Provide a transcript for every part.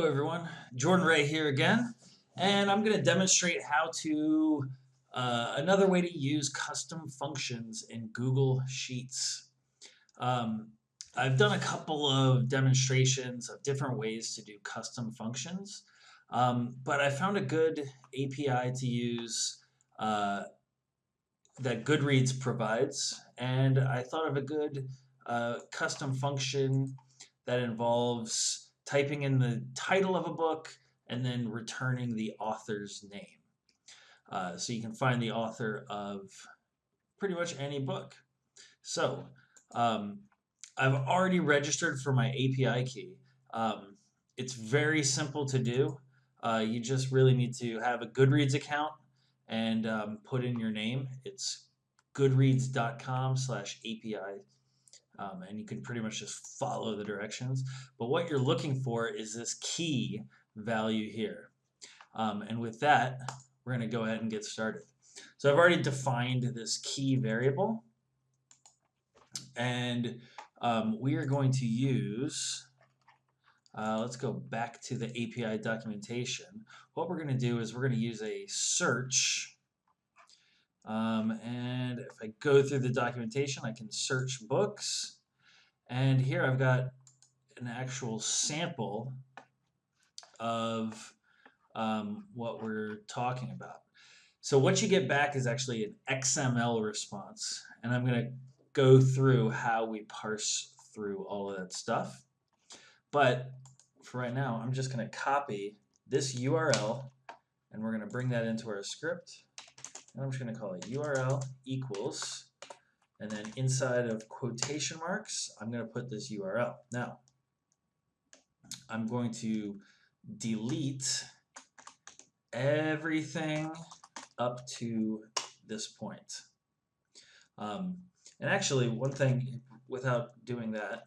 everyone, Jordan Ray here again, and I'm going to demonstrate how to another way to use custom functions in Google Sheets. Um, I've done a couple of demonstrations of different ways to do custom functions, but I found a good API to use that Goodreads provides, and I thought of a good custom function that involves typing in the title of a book and then returning the author's name. So you can find the author of pretty much any book. So I've already registered for my API key. It's very simple to do. You just really need to have a Goodreads account and put in your name. It's goodreads.com/API. And you can pretty much just follow the directions. But what you're looking for is this key value here. And with that, we're going to go ahead and get started. So I've already defined this key variable. And we are going to use, let's go back to the API documentation. What we're going to do is we're going to use a search. And if I go through the documentation, I can search books. And here I've got an actual sample of what we're talking about. So what you get back is actually an XML response. And I'm going to go through how we parse through all of that stuff. But for right now, I'm just going to copy this URL, and we're going to bring that into our script. And I'm just going to call it URL equals, and then inside of quotation marks, I'm going to put this URL. Now, I'm going to delete everything up to this point. And actually, one thing, without doing that,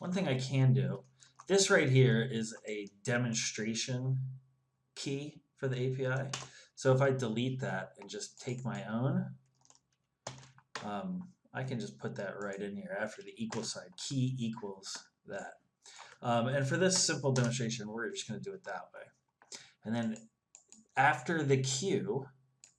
one thing I can do, this right here is a demonstration key for the API. So if I delete that and just take my own, I can just put that right in here after the equal sign. Key equals that. And for this simple demonstration, we're just going to do it that way. And then after the Q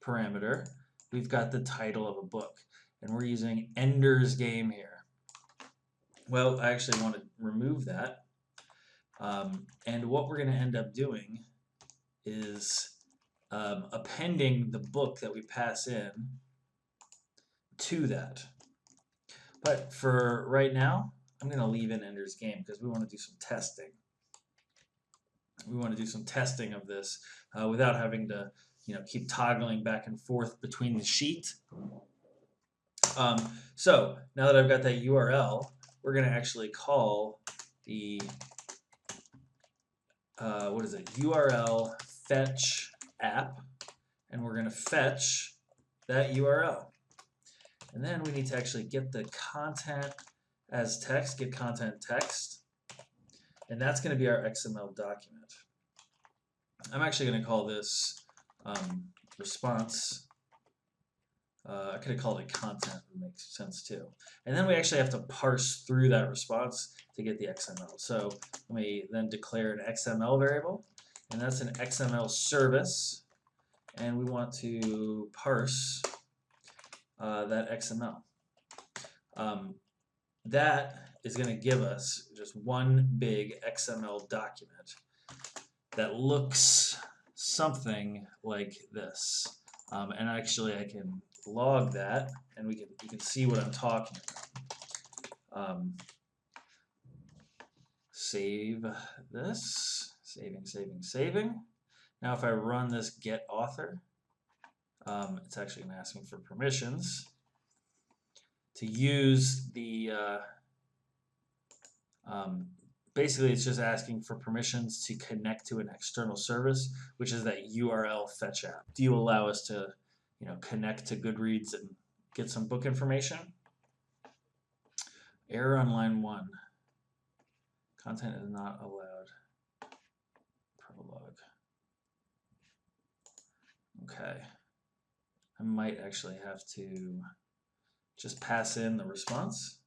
parameter, we've got the title of a book. And we're using Ender's Game here. Well, I actually want to remove that. And what we're going to end up doing is appending the book that we pass in to that. But for right now, I'm going to leave in Ender's Game because we want to do some testing. We want to do some testing of this without having to, keep toggling back and forth between the sheet. So now that I've got that URL, we're going to actually call the UrlFetchApp, and we're going to fetch that URL. And then we need to actually get the content as text, get content text, and that's going to be our XML document. I'm actually going to call this response. I could have called it content, it makes sense too. And then we actually have to parse through that response to get the XML. So let me then declare an XML variable, and that's an XML service, and we want to parse that XML. That is going to give us just one big XML document that looks something like this. And actually I can log that, and you can see what I'm talking about. Save this, saving. Now if I run this get author, it's actually going to ask me for permissions to use the basically it's just asking for permissions to connect to an external service, which is that UrlFetchApp. Do you allow us to connect to Goodreads and get some book information? Error on line 1. Content is not allowed. Prologue. Okay. I might actually have to just pass in the response.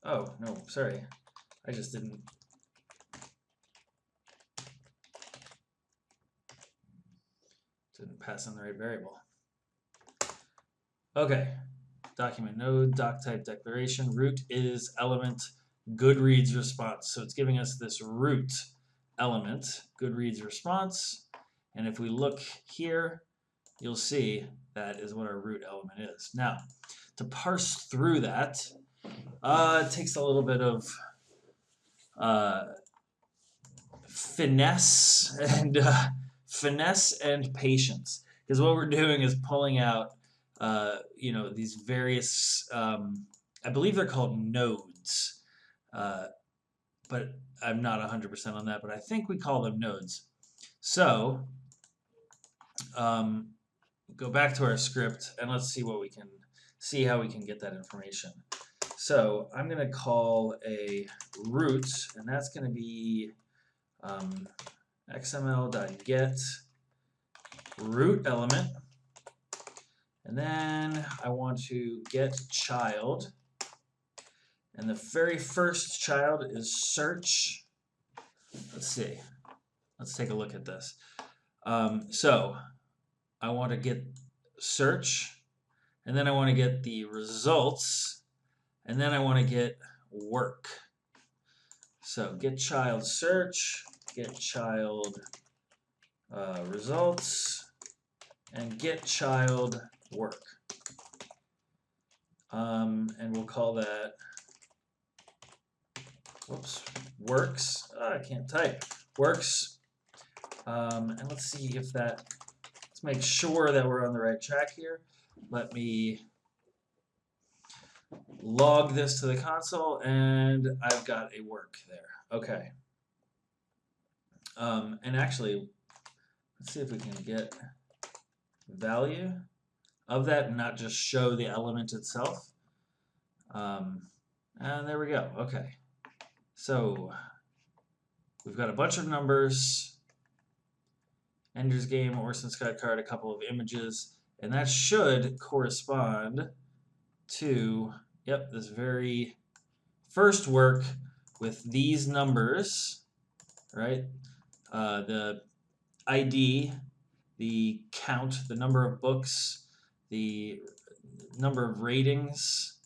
Oh, no, sorry. I just didn't Didn't pass in the right variable. Okay, document node, doc type declaration, root is element, Goodreads response. So it's giving us this root element, Goodreads response. And if we look here, you'll see that is what our root element is. Now, to parse through that, it takes a little bit of finesse and patience, because what we're doing is pulling out these various I believe they're called nodes, but I'm not 100% on that, but I think we call them nodes. So go back to our script and let's see what we can see, how we can get that information. So I'm going to call a root, and that's going to be xml.get root element, and then I want to get child, and the very first child is search. Let's see. Let's take a look at this. So I want to get search, and then I want to get the results, and then I want to get work. So get child search, get child results, and get child work. And we'll call that, whoops, works. Oh, I can't type. Works. And let's see if that, let's make sure that we're on the right track here. Let me log this to the console, and I've got a work there. Okay. And actually, let's see if we can get value of that and not just show the element itself. And there we go. Okay. So we've got a bunch of numbers, Ender's Game, Orson Scott Card, a couple of images, and that should correspond to, yep, this very first work with these numbers, right? The ID, the count, the number of books, the number of ratings,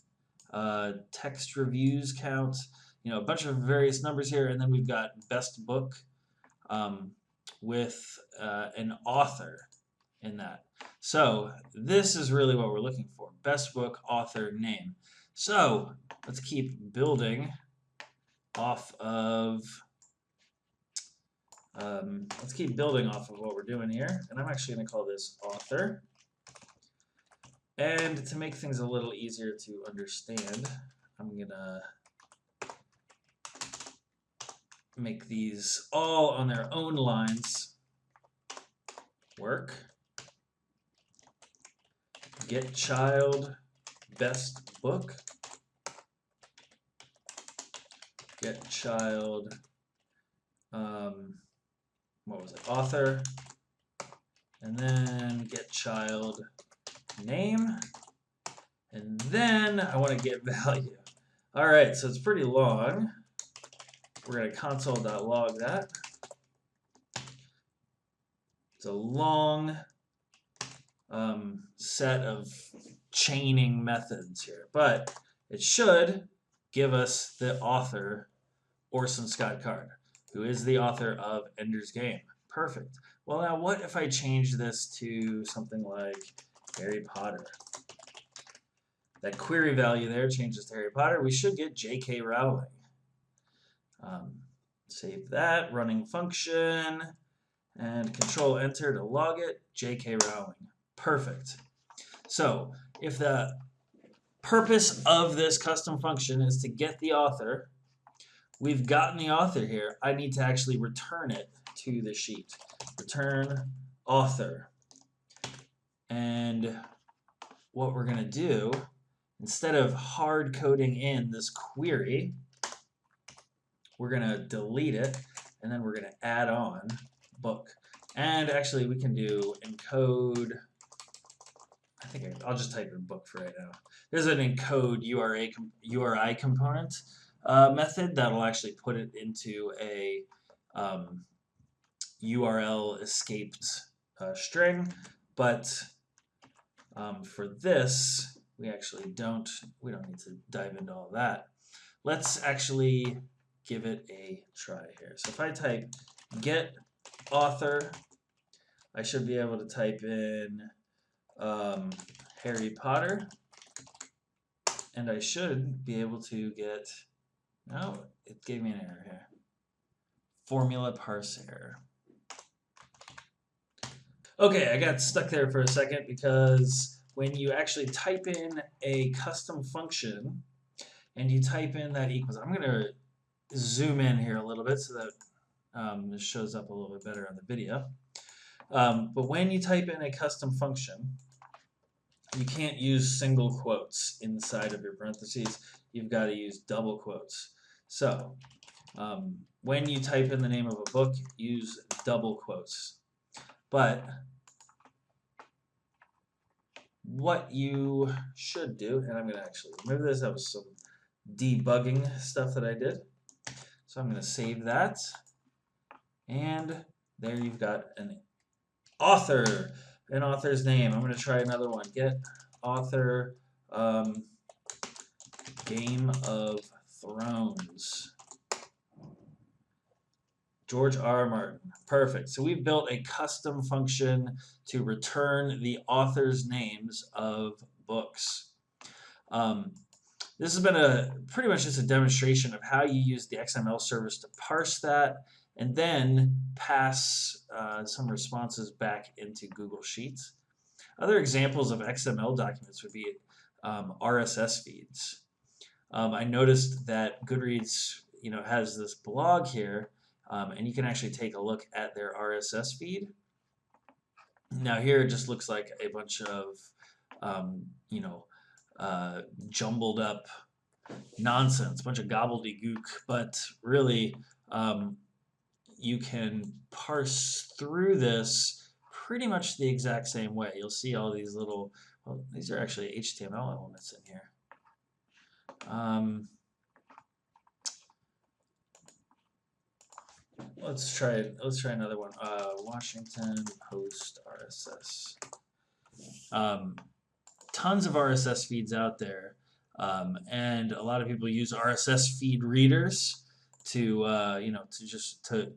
text reviews count, a bunch of various numbers here, and then we've got best book with an author in that. So this is really what we're looking for: best book, author, name. So let's keep building off of what we're doing here, and I'm actually going to call this author. And to make things a little easier to understand, I'm going to make these all on their own lines. Work. Get child best book. Get child what was it? Author. And then get child name. And then I want to get value. Alright, so it's pretty long. We're going to console.log that. It's a long set of chaining methods here, but it should give us the author, Orson Scott Card, who is the author of Ender's Game. Perfect. Well, now what if I change this to something like Harry Potter? That query value there changes to Harry Potter. We should get J.K. Rowling. Save that, running function, and control enter to log it, J.K. Rowling. Perfect. So if the purpose of this custom function is to get the author, we've gotten the author here. I need to actually return it to the sheet. Return author. And what we're going to do, instead of hard coding in this query, we're going to delete it, and then we're going to add on book. And actually, we can do encode. I think I'll just type in book for right now. There's an encode URI component method that'll actually put it into a URL escaped string, but for this, we don't need to dive into all that. Let's actually give it a try here. So if I type get author, I should be able to type in Harry Potter, and I should be able to get, no, it gave me an error here. Formula parse error. Okay, I got stuck there for a second because when you actually type in a custom function and you type in that equals, I'm going to zoom in here a little bit so that this shows up a little bit better on the video. But when you type in a custom function, you can't use single quotes inside of your parentheses. You've got to use double quotes. So when you type in the name of a book, use double quotes. But what you should do, and I'm going to actually remove this, that was some debugging stuff that I did. So I'm going to save that. And there you've got an author's name. I'm going to try another one. Get author Game of Thrones. George R. Martin. Perfect. So we've built a custom function to return the author's names of books. This has been pretty much just a demonstration of how you use the XML service to parse that and then pass some responses back into Google Sheets. Other examples of XML documents would be RSS feeds. I noticed that Goodreads, has this blog here, and you can actually take a look at their RSS feed. Now here it just looks like a bunch of, jumbled up nonsense, a bunch of gobbledygook, but really you can parse through this pretty much the exact same way. You'll see all these little, well, these are actually HTML elements in here. Let's try another one. Washington Post RSS. Tons of RSS feeds out there, and a lot of people use RSS feed readers to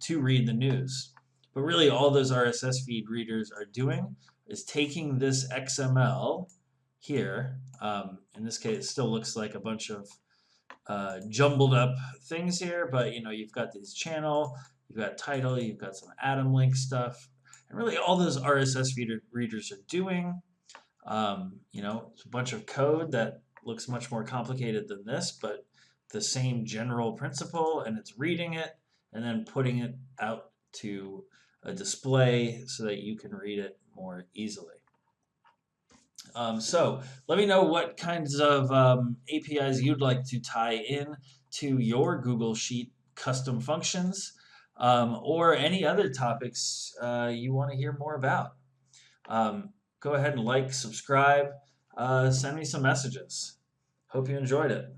to read the news. But really, all those RSS feed readers are doing is taking this XML here. In this case, it still looks like a bunch of jumbled up things here, but you've got this channel, you've got title, you've got some atom link stuff, and really all those RSS readers are doing, it's a bunch of code that looks much more complicated than this, but the same general principle, and it's reading it and then putting it out to a display so that you can read it more easily. So let me know what kinds of APIs you'd like to tie in to your Google Sheet custom functions, or any other topics you want to hear more about. Go ahead and like, subscribe, send me some messages. Hope you enjoyed it.